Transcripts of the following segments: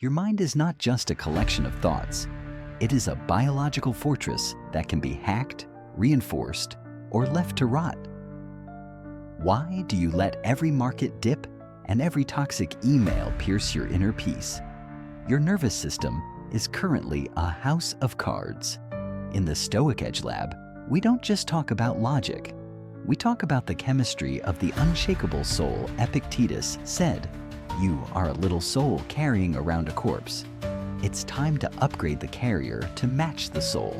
Your mind is not just a collection of thoughts. It is a biological fortress that can be hacked, reinforced, or left to rot. Why do you let every market dip and every toxic email pierce your inner peace? Your nervous system is currently a house of cards. In the Stoic Edge Lab, we don't just talk about logic. We talk about the chemistry of the unshakable soul. Epictetus said, "You are a little soul carrying around a corpse. It's time to upgrade the carrier to match the soul."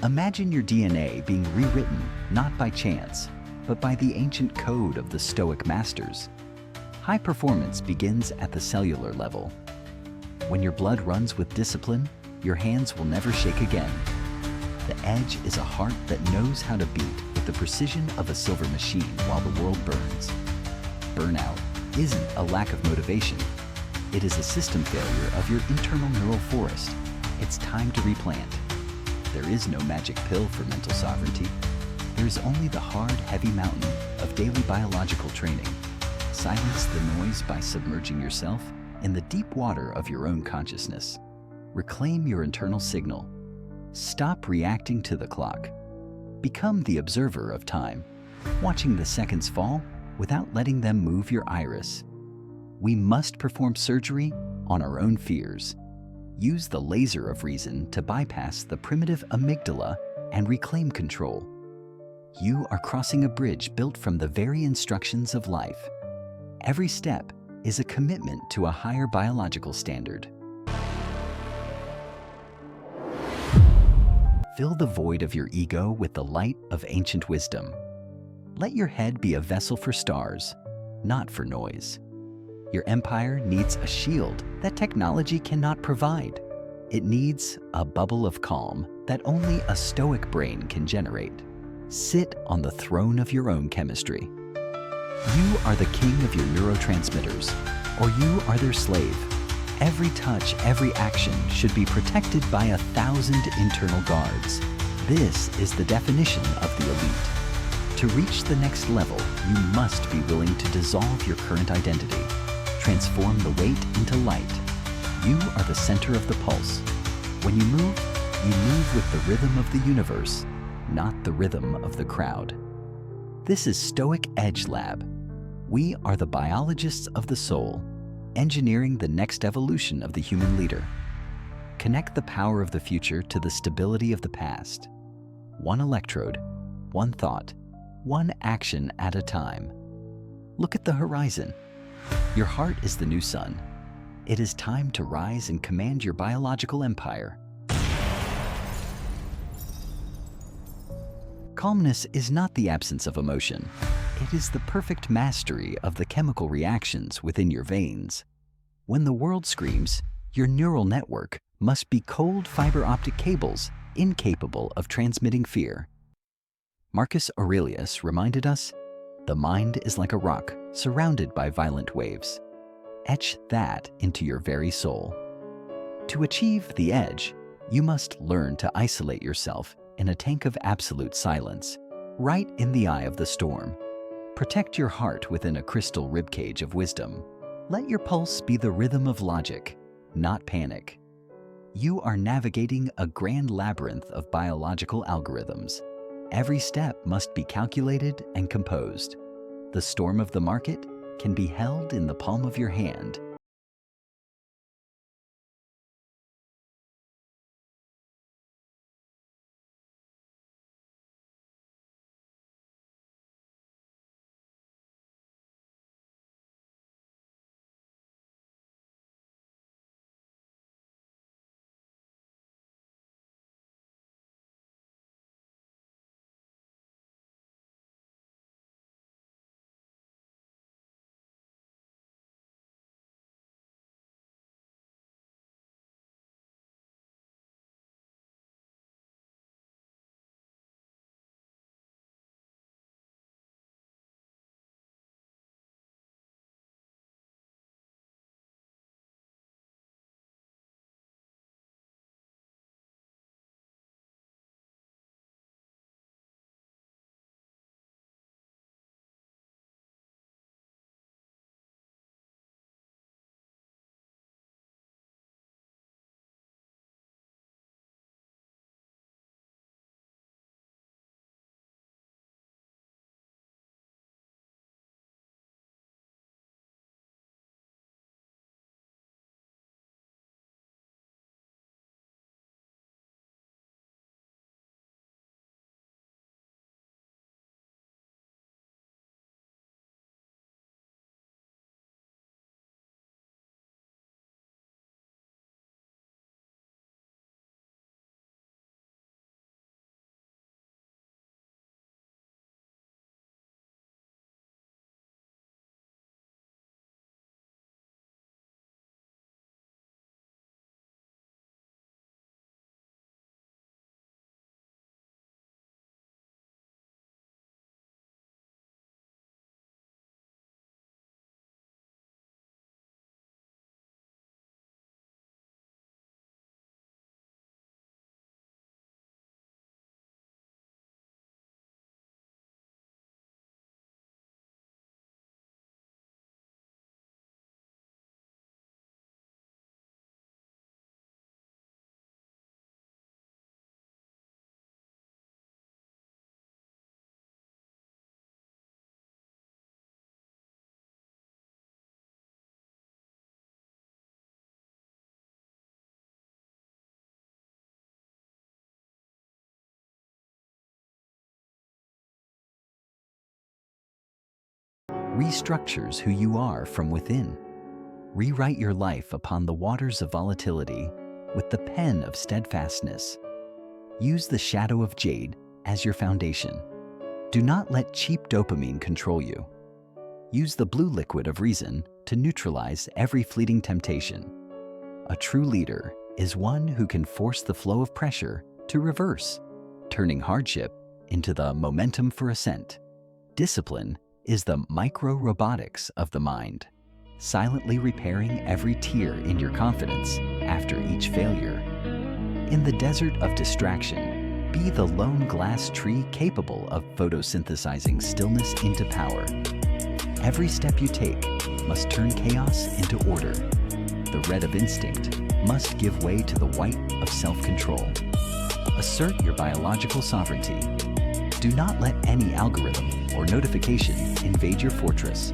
Imagine your DNA being rewritten not by chance, but by the ancient code of the Stoic masters. High performance begins at the cellular level. When your blood runs with discipline, your hands will never shake again. The edge is a heart that knows how to beat with the precision of a silver machine while the world burns. Burnout isn't a lack of motivation. It is a system failure of your internal neural forest. It's time to replant. There is no magic pill for mental sovereignty. There is only the hard, heavy mountain of daily biological training. Silence the noise by submerging yourself in the deep water of your own consciousness. Reclaim your internal signal. Stop reacting to the clock. Become the observer of time, watching the seconds fall without letting them move your iris. We must perform surgery on our own fears. Use the laser of reason to bypass the primitive amygdala and reclaim control. You are crossing a bridge built from the very instructions of life. Every step is a commitment to a higher biological standard. Fill the void of your ego with the light of ancient wisdom. Let your head be a vessel for stars, not for noise. Your empire needs a shield that technology cannot provide. It needs a bubble of calm that only a stoic brain can generate. Sit on the throne of your own chemistry. You are the king of your neurotransmitters, or you are their slave. Every touch, every action should be protected by 1,000 internal guards. This is the definition of the elite. To reach the next level, you must be willing to dissolve your current identity. Transform the weight into light. You are the center of the pulse. When you move with the rhythm of the universe, not the rhythm of the crowd. This is Stoic Edge Lab. We are the biologists of the soul, engineering the next evolution of the human leader. Connect the power of the future to the stability of the past. One electrode, one thought, one action at a time. Look at the horizon. Your heart is the new sun. It is time to rise and command your biological empire. Calmness is not the absence of emotion. It is the perfect mastery of the chemical reactions within your veins. When the world screams, your neural network must be cold fiber optic cables incapable of transmitting fear. Marcus Aurelius reminded us, "The mind is like a rock surrounded by violent waves. Etch that into your very soul." To achieve the edge, you must learn to isolate yourself in a tank of absolute silence, right in the eye of the storm. Protect your heart within a crystal ribcage of wisdom. Let your pulse be the rhythm of logic, not panic. You are navigating a grand labyrinth of biological algorithms. Every step must be calculated and composed. The storm of the market can be held in the palm of your hand. restructures who you are from within. Rewrite your life upon the waters of volatility with the pen of steadfastness. Use the shadow of jade as your foundation. Do not let cheap dopamine control you. Use the blue liquid of reason to neutralize every fleeting temptation. A true leader is one who can force the flow of pressure to reverse, turning hardship into the momentum for ascent. Discipline is the micro-robotics of the mind, silently repairing every tear in your confidence after each failure. In the desert of distraction, be the lone glass tree capable of photosynthesizing stillness into power. Every step you take must turn chaos into order. The red of instinct must give way to the white of self-control. Assert your biological sovereignty. Do not let any algorithm or notification invade your fortress.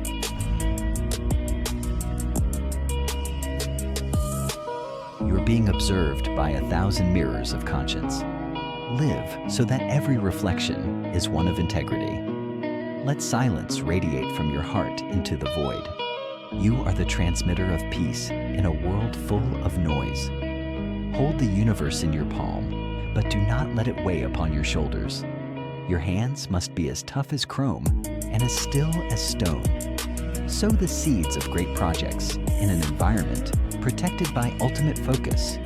You are being observed by 1,000 mirrors of conscience. Live so that every reflection is one of integrity. Let silence radiate from your heart into the void. You are the transmitter of peace in a world full of noise. Hold the universe in your palm, but do not let it weigh upon your shoulders. Your hands must be as tough as chrome and as still as stone. Sow the seeds of great projects in an environment protected by ultimate focus.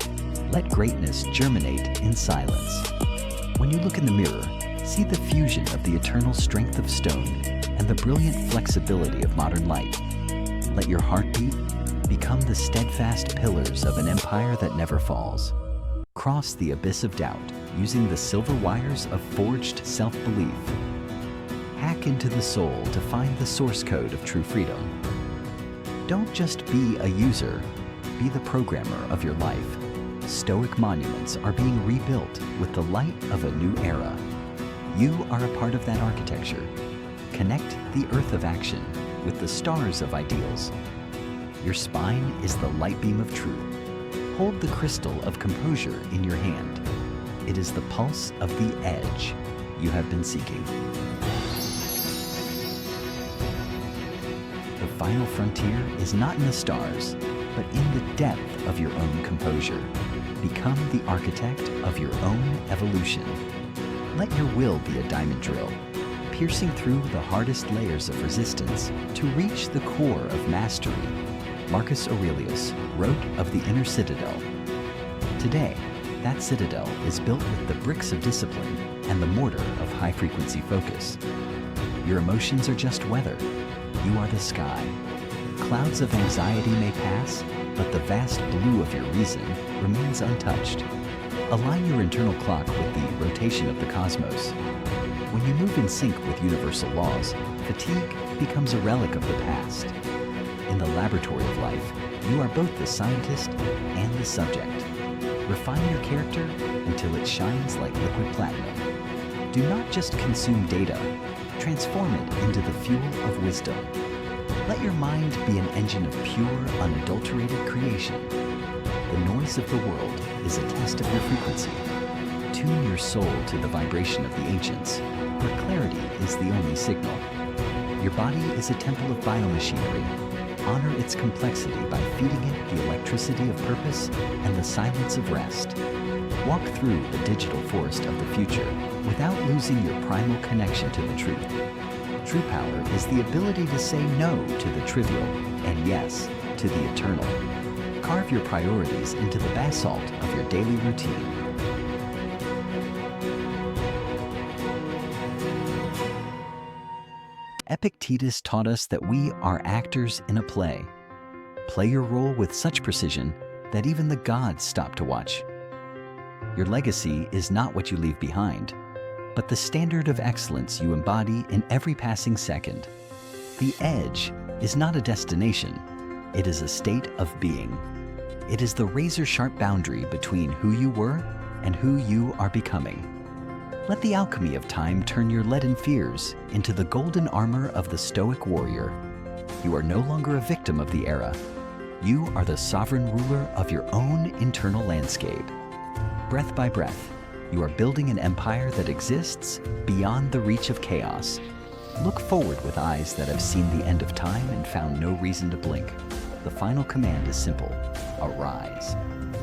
Let greatness germinate in silence. When you look in the mirror, see the fusion of the eternal strength of stone and the brilliant flexibility of modern light. Let your heartbeat become the steadfast pillars of an empire that never falls. Cross the abyss of doubt using the silver wires of forged self-belief. Hack into the soul to find the source code of true freedom. Don't just be a user, be the programmer of your life. Stoic monuments are being rebuilt with the light of a new era. You are a part of that architecture. Connect the earth of action with the stars of ideals. Your spine is the light beam of truth. Hold the crystal of composure in your hand. It is the pulse of the edge you have been seeking. The final frontier is not in the stars, but in the depth of your own composure. Become the architect of your own evolution. Let your will be a diamond drill, piercing through the hardest layers of resistance to reach the core of mastery. Marcus Aurelius wrote of the inner citadel. Today, that citadel is built with the bricks of discipline and the mortar of high-frequency focus. Your emotions are just weather. You are the sky. Clouds of anxiety may pass, but the vast blue of your reason remains untouched. Align your internal clock with the rotation of the cosmos. When you move in sync with universal laws, fatigue becomes a relic of the past. In the laboratory of life, you are both the scientist and the subject. Refine your character until it shines like liquid platinum. Do not just consume data, transform it into the fuel of wisdom. Let your mind be an engine of pure, unadulterated creation. The noise of the world is a test of your frequency. Tune your soul to the vibration of the ancients, where clarity is the only signal. Your body is a temple of biomachinery. Honor its complexity by feeding it the electricity of purpose and the silence of rest. Walk through the digital forest of the future without losing your primal connection to the truth. True power is the ability to say no to the trivial and yes to the eternal. Carve your priorities into the basalt of your daily routine. Epictetus taught us that we are actors in a play. Play your role with such precision that even the gods stop to watch. Your legacy is not what you leave behind, but the standard of excellence you embody in every passing second. The edge is not a destination, it is a state of being. It is the razor-sharp boundary between who you were and who you are becoming. Let the alchemy of time turn your leaden fears into the golden armor of the Stoic warrior. You are no longer a victim of the era. You are the sovereign ruler of your own internal landscape. Breath by breath, you are building an empire that exists beyond the reach of chaos. Look forward with eyes that have seen the end of time and found no reason to blink. The final command is simple: arise.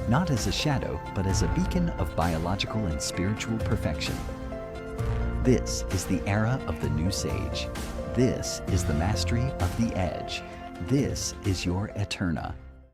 Not as a shadow, but as a beacon of biological and spiritual perfection. This is the era of the new sage. This is the mastery of the edge. This is your Eterna.